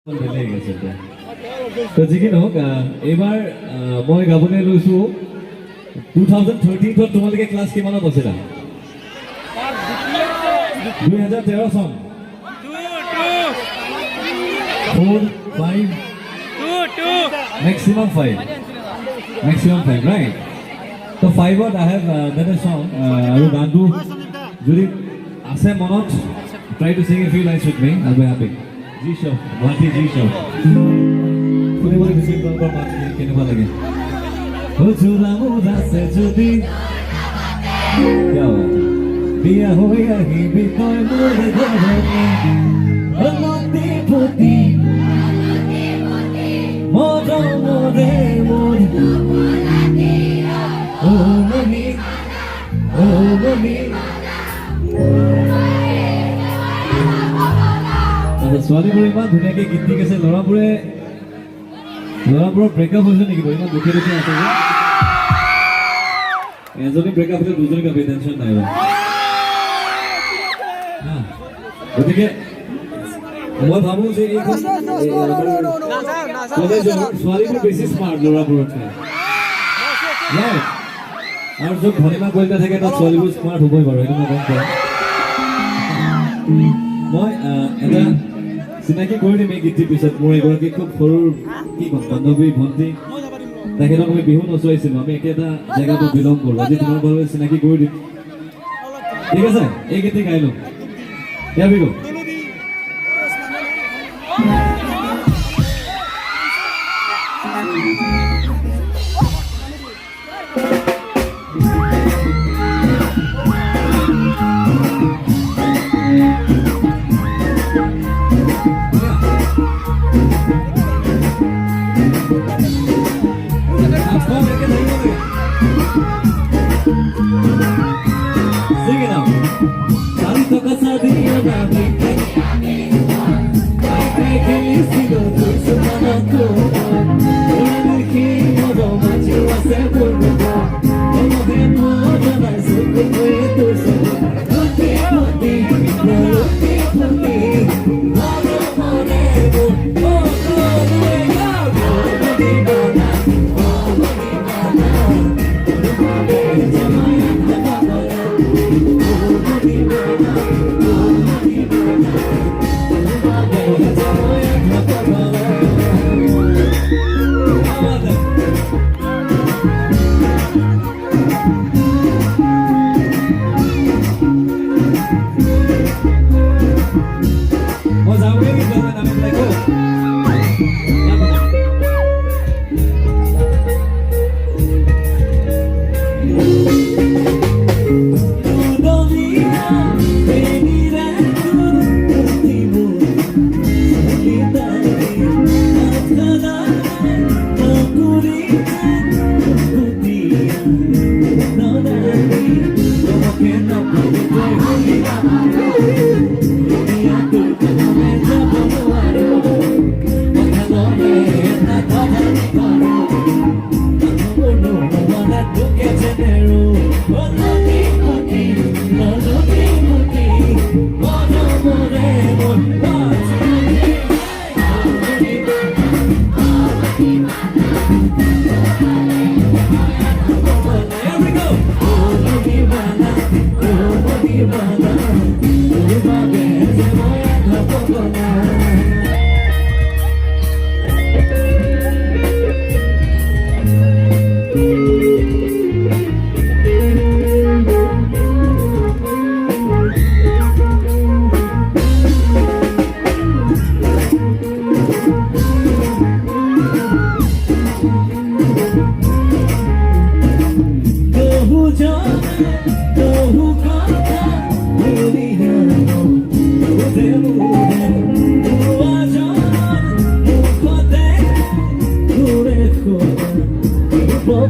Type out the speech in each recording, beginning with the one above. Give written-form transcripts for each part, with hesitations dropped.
তো যিকি নহওক এইবাৰ মই গাবলৈ লৈছোঁ 2013 তোমালোকে ক্লাছ কিমানত আছিলা 2013 চন 4 5 maximum 5 right so 5ত I have that a song আৰু গানটো যদি আছে মনত try to sing a few lines with me I'll be happy G show Bhati G show শুনিবলৈ বেছি তোমালোকৰ মাত কেনেকুৱা লাগে হুজুৰা মুৰা সে যদি বিয়া হৈ আহিবি তই মোৰ ঘৰলৈ অলপি পুতি মৰমৰে মোৰ ও মনি ছোৱালীবোৰে ইমান ধুনীয়াকৈ গীত দি আছে ল'ৰাবোৰৰ ব্ৰেকআপ হৈছে নেকি ইমান দুখে দুখে আছে যে এজনী ব্ৰেকআপ হৈছে দুজনী কাপি টেনশ্যন নাই গতিকে মই ভাবোঁ যে এইখন কলেজৰ ছোৱালীবোৰ বেছি স্মাৰ্ট ল'ৰাবোৰতকৈ আৰু য'ত ভনীমা কলিতা থাকে তাত ছোৱালীবোৰ স্মাৰ্ট হ'বই বাৰু সেইটো মই গম পাওঁ মই এটা চিনাকি কৰি দিম এই গীতটিৰ পিছত মোৰ এগৰাকী খুব সৰুৰ কি ক'ম বান্ধৱী ভণ্টি তেখেতক আমি বিহু নচুৱাইছিলোঁ আমি একেটা জেগাটো বিলং কৰোঁ আজি তোমালোকৰ লগত চিনাকি কৰি দিম ঠিক আছে এই গীতটি গাই লওঁ Here we go. Sing it now. Tanto casadillo na vida. Ai que sigo tu semana Ora que modo macho a ser por Como de modo na su como tu so Lote lote Modo moreno Modo nuevo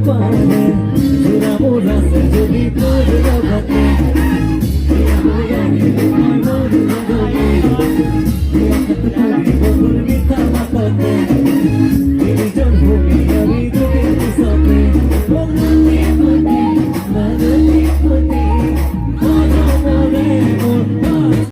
Bye.